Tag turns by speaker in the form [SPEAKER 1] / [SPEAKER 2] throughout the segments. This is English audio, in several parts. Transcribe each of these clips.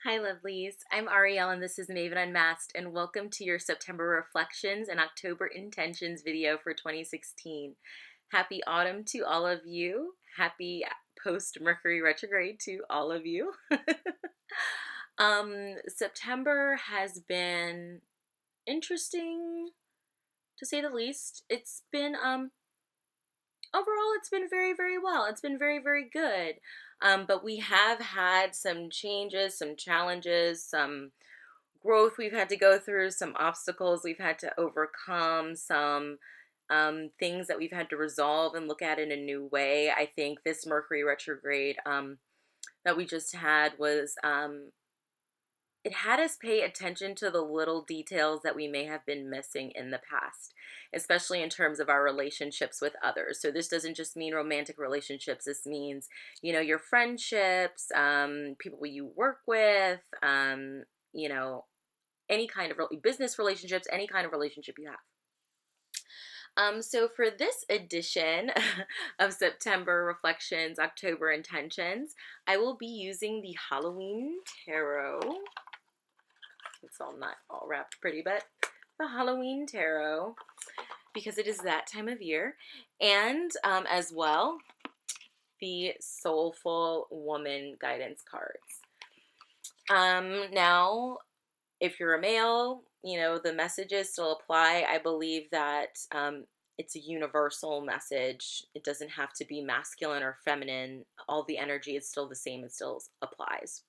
[SPEAKER 1] Hi, lovelies. I'm Ariel, and this is Maven Unmasked, and welcome to your September Reflections and October Intentions video for 2016. Happy autumn to all of you. Happy post Mercury retrograde to all of you. September has been interesting to say the least. It's been overall, it's been very, very well. It's been very, very good. But we have had some changes, some challenges, some growth we've had to go through, some obstacles we've had to overcome, some things that we've had to resolve and look at in a new way. I think this Mercury retrograde that we just had was it had us pay attention to the little details that we may have been missing in the past, especially in terms of our relationships with others. So this doesn't just mean romantic relationships. This means, your friendships, people you work with, you know, any kind of business relationships, any kind of relationship you have. So for this edition of September Reflections, October Intentions, I will be using the Halloween Tarot. It's all not all wrapped pretty, but the Halloween Tarot, because it is that time of year. And as well, the Soulful Woman Guidance cards. Now, if you're a male, the messages still apply. I believe that it's a universal message. It doesn't have to be masculine or feminine. All the energy is still the same. It still applies.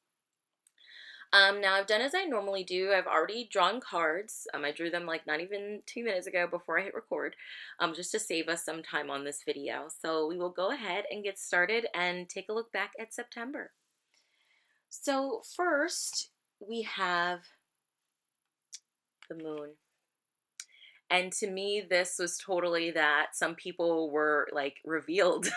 [SPEAKER 1] Now I've done as I normally do. I've already drawn cards. I drew them like not even 2 minutes ago before I hit record, just to save us some time on this video. So we will go ahead and get started and take a look back at September. So first we have the moon. And to me, this was totally that some people were like revealed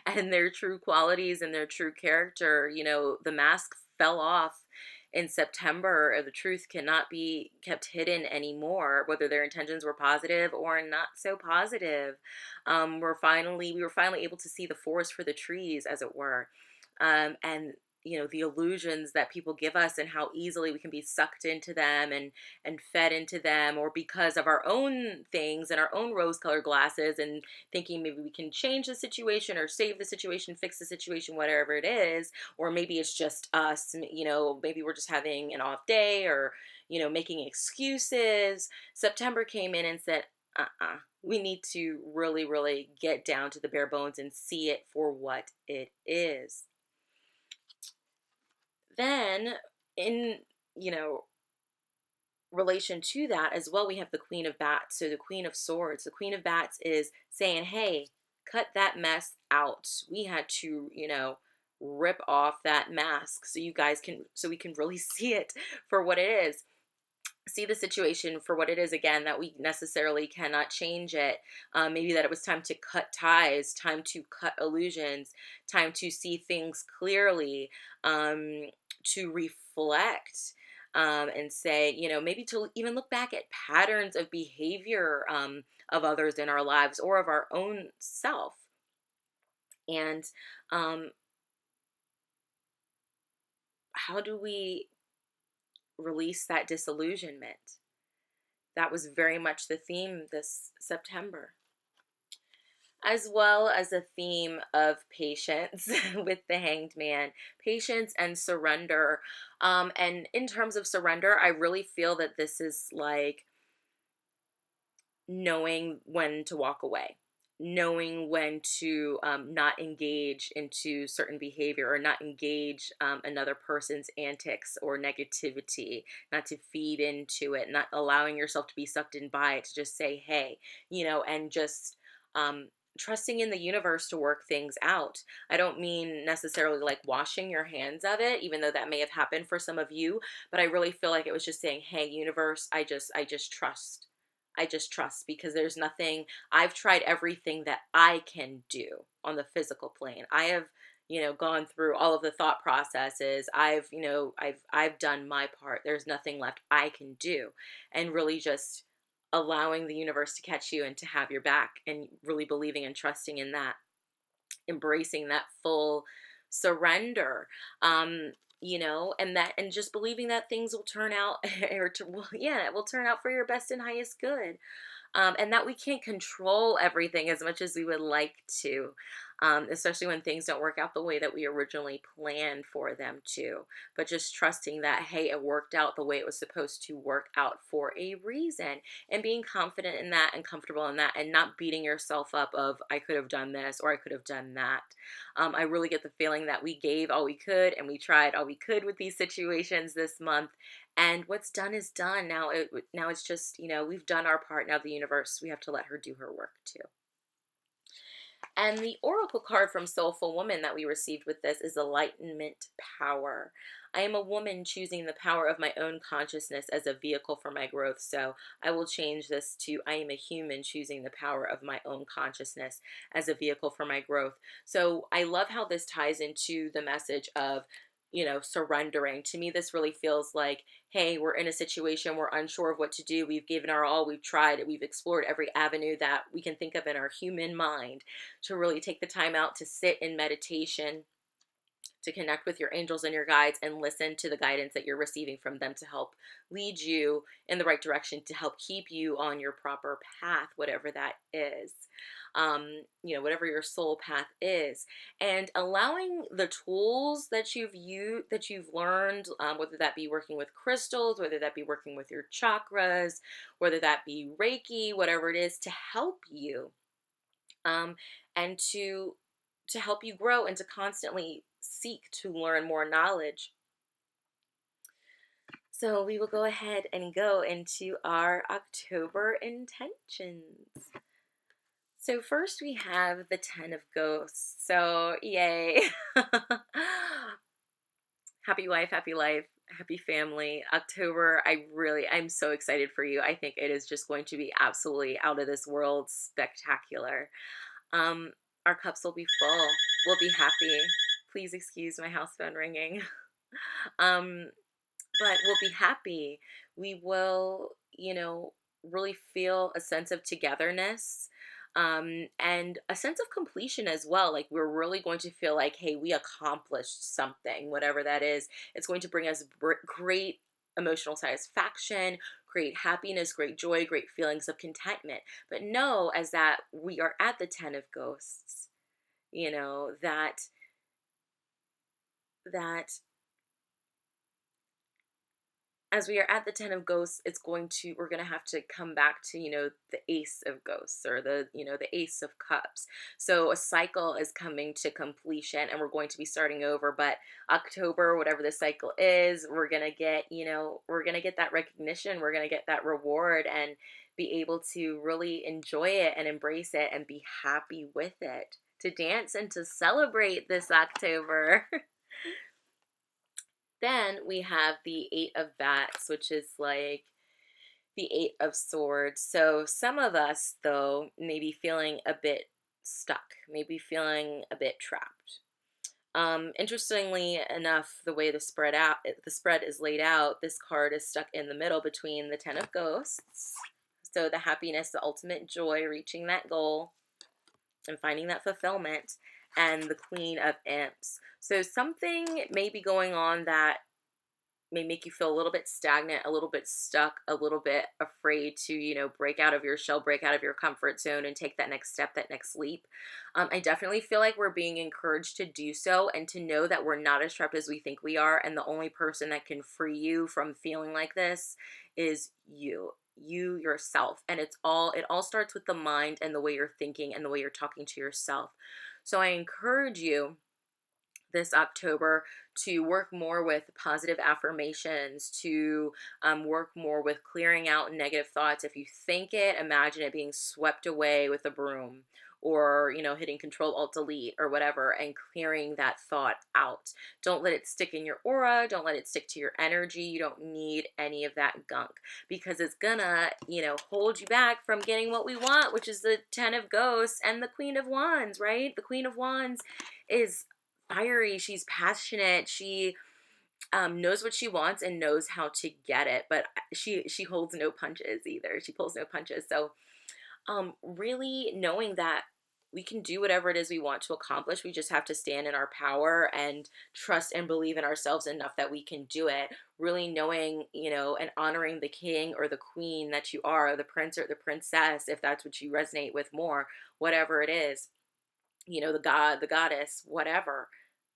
[SPEAKER 1] and their true qualities and their true character. The mask fell off in September, or the truth cannot be kept hidden anymore, whether their intentions were positive or not so positive. We were finally able to see the forest for the trees, as it were. And the illusions that people give us and how easily we can be sucked into them and fed into them, or because of our own things and our own rose-colored glasses and thinking maybe we can change the situation or save the situation, fix the situation, whatever it is, or maybe it's just us, maybe we're just having an off day, or making excuses. September came in and said, we need to really, really get down to the bare bones and see it for what it is. Then, in relation to that as well, we have the Queen of Bats. So the Queen of Swords, the Queen of Bats is saying, hey, cut that mess out. We had to, rip off that mask so we can really see it for what it is. See the situation for what it is again, that we necessarily cannot change it. Maybe that it was time to cut ties, time to cut illusions, time to see things clearly, to reflect, and say, maybe to even look back at patterns of behavior, of others in our lives or of our own self. And how do we release that disillusionment? That was very much the theme this September, as well as a theme of patience with the Hanged Man, patience and surrender. And in terms of surrender, I really feel that this is like knowing when to walk away, knowing when to not engage into certain behavior, or not engage another person's antics or negativity, not to feed into it, not allowing yourself to be sucked in by it, to just say, hey, and just trusting in the universe to work things out. I don't mean necessarily like washing your hands of it, even though that may have happened for some of you, but I really feel like it was just saying, hey, universe, I just trust. I just trust, because there's nothing, I've tried everything that I can do on the physical plane. I have, gone through all of the thought processes. I've done my part. There's nothing left I can do. And really just allowing the universe to catch you and to have your back, and really believing and trusting in that, embracing that full surrender, um, and just believing that things will turn out, well, yeah, it will turn out for your best and highest good, and that we can't control everything as much as we would like to, especially when things don't work out the way that we originally planned for them to. But just trusting that, hey, it worked out the way it was supposed to work out for a reason, and being confident in that and comfortable in that, and not beating yourself up of, I could have done this or I could have done that. I really get the feeling that we gave all we could and we tried all we could with these situations this month, and what's done is done. Now it's just, we've done our part. Now the universe, we have to let her do her work too. And the oracle card from Soulful Woman that we received with this is Enlightenment Power. I am a woman choosing the power of my own consciousness as a vehicle for my growth. So I will change this to, I am a human choosing the power of my own consciousness as a vehicle for my growth. So I love how this ties into the message of, surrendering. To me, this really feels like, hey, we're in a situation, we're unsure of what to do. We've given our all, we've tried it, we've explored every avenue that we can think of in our human mind, to really take the time out to sit in meditation, to connect with your angels and your guides, and listen to the guidance that you're receiving from them to help lead you in the right direction, to help keep you on your proper path, whatever that is. Whatever your soul path is, and allowing the tools that you've learned, whether that be working with crystals, whether that be working with your chakras, whether that be Reiki, whatever it is, to help you, um, and to help you grow and to constantly seek to learn more knowledge. So we will go ahead and go into our October intentions. So first we have the 10 of Ghosts. So yay. Happy wife, happy life, happy family. October, I'm so excited for you. I think it is just going to be absolutely out of this world spectacular. Um, our cups will be full. We'll be happy. Please excuse my house phone ringing. um, but we'll be happy. We will, really feel a sense of togetherness, and a sense of completion as well. Like, we're really going to feel like, hey, we accomplished something, whatever that is. It's going to bring us great emotional satisfaction, great happiness, great joy, great feelings of contentment. But know, as that we are at the 10 of Ghosts, that as we are at the 10 of Ghosts, we're going to have to come back to, the Ace of Ghosts, or the Ace of Cups. So a cycle is coming to completion and we're going to be starting over. But October, whatever the cycle is, we're going to get that recognition. We're going to get that reward and be able to really enjoy it and embrace it and be happy with it, to dance and to celebrate this October. Then we have the Eight of Bats, which is like the Eight of Swords. So some of us, though, may be feeling a bit stuck, maybe feeling a bit trapped. Interestingly enough, the way the spread is laid out, this card is stuck in the middle between the 10 of Ghosts. So the happiness, the ultimate joy, reaching that goal and finding that fulfillment, and the Queen of Imps. So something may be going on that may make you feel a little bit stagnant, a little bit stuck, a little bit afraid to, break out of your shell, break out of your comfort zone, and take that next step, that next leap. I definitely feel like we're being encouraged to do so, and to know that we're not as trapped as we think we are. And the only person that can free you from feeling like this is you yourself. And it all starts with the mind and the way you're thinking and the way you're talking to yourself. So I encourage you this October to work more with positive affirmations, to work more with clearing out negative thoughts. If you think it, imagine it being swept away with a broom, or hitting Control Alt Delete or whatever, and clearing that thought out. Don't let it stick in your aura. Don't let it stick to your energy. You don't need any of that gunk, because it's gonna hold you back from getting what we want, which is the 10 of Ghosts and the Queen of Wands. Right, the Queen of Wands is fiery, she's passionate, she knows what she wants and knows how to get it, but she holds no punches either. She pulls no punches. So really knowing that we can do whatever it is we want to accomplish. We just have to stand in our power and trust and believe in ourselves enough that we can do it. Really knowing, and honoring the king or the queen that you are, the prince or the princess, if that's what you resonate with more, whatever it is, the god, the goddess, whatever.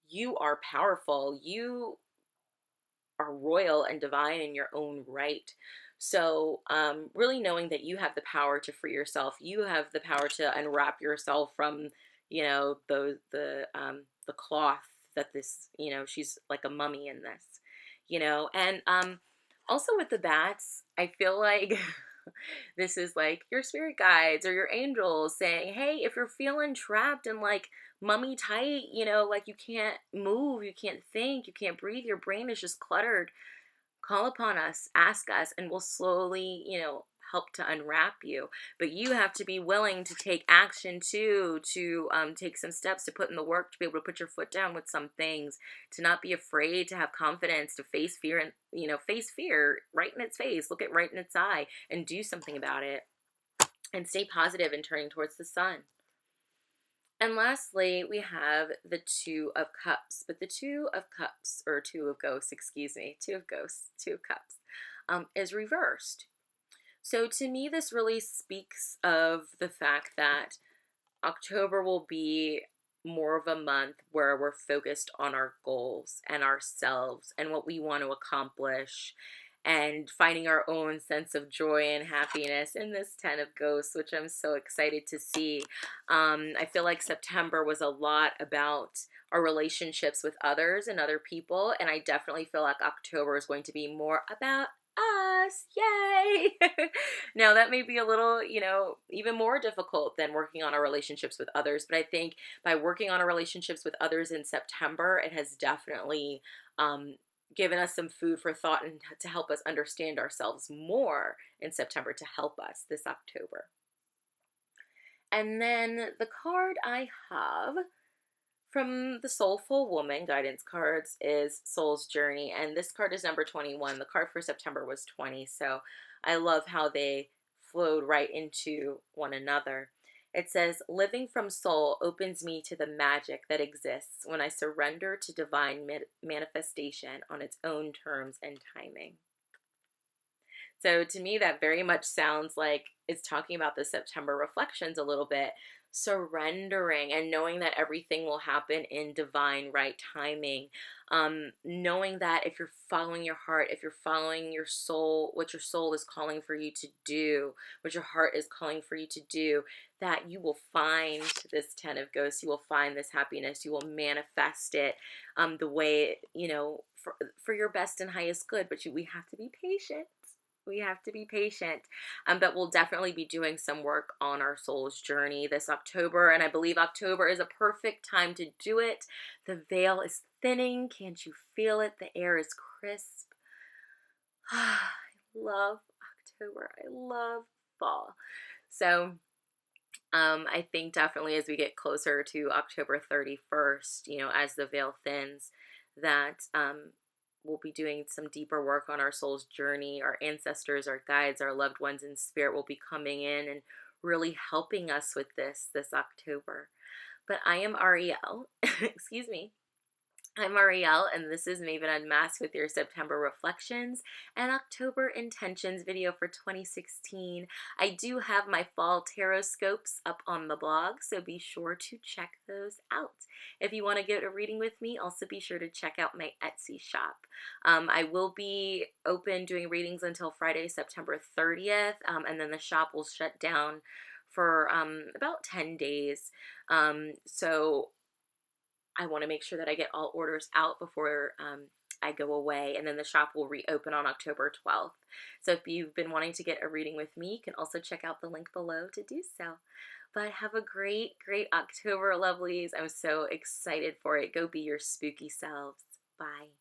[SPEAKER 1] You are powerful. You are royal and divine in your own right. So, really knowing that you have the power to free yourself, you have the power to unwrap yourself from, the cloth that this, she's like a mummy in this, and also with the bats, I feel like this is like your spirit guides or your angels saying, hey, if you're feeling trapped and like mummy tight, like you can't move, you can't think, you can't breathe, your brain is just cluttered, call upon us, ask us, and we'll slowly, help to unwrap you. But you have to be willing to take action too, to take some steps, to put in the work, to be able to put your foot down with some things, to not be afraid, to have confidence, to face fear, and face fear right in its face, look it right in its eye, and do something about it, and stay positive and turning towards the sun. And lastly, we have the Two of Cups. But the Two of Cups, or Two of Ghosts, excuse me, Two of Ghosts, Two of Cups, is reversed. So to me, this really speaks of the fact that October will be more of a month where we're focused on our goals and ourselves and what we want to accomplish, and finding our own sense of joy and happiness in this 10 of Ghosts, which I'm so excited to see. I feel like September was a lot about our relationships with others and other people, and I definitely feel like October is going to be more about us. Yay! Now, that may be a little, even more difficult than working on our relationships with others, but I think by working on our relationships with others in September, it has definitely given us some food for thought and to help us understand ourselves more in September, to help us this October. And then the card I have from the Soulful Woman guidance cards is Soul's Journey, and this card is number 21. The card for September was 20, so I love how they flowed right into one another. It says, living from soul opens me to the magic that exists when I surrender to divine manifestation on its own terms and timing. So to me, that very much sounds like it's talking about the September reflections a little bit, surrendering and knowing that everything will happen in divine right timing. Knowing that if you're following your heart, if you're following your soul, what your soul is calling for you to do, what your heart is calling for you to do, that you will find this 10 of Ghosts, you will find this happiness, you will manifest it the way, for your best and highest good. But we have to be patient. We have to be patient. But we'll definitely be doing some work on our soul's journey this October. And I believe October is a perfect time to do it. The veil is thinning. Can't you feel it? The air is crisp. I love October. I love fall. So I think definitely as we get closer to October 31st, as the veil thins, that we'll be doing some deeper work on our soul's journey. Our ancestors, our guides, our loved ones in spirit will be coming in and really helping us with this October. But I am Ariel. Excuse me. I'm Ariel, and this is Maven Unmasked with your September reflections and October intentions video for 2016. I do have my fall tarot scopes up on the blog, so be sure to check those out. If you want to get a reading with me, also be sure to check out my Etsy shop. I will be open doing readings until Friday, September 30th, and then the shop will shut down for about 10 days. So I want to make sure that I get all orders out before I go away, and then the shop will reopen on October 12th. So if you've been wanting to get a reading with me, you can also check out the link below to do so. But have a great, great October, lovelies. I'm so excited for it. Go be your spooky selves. Bye.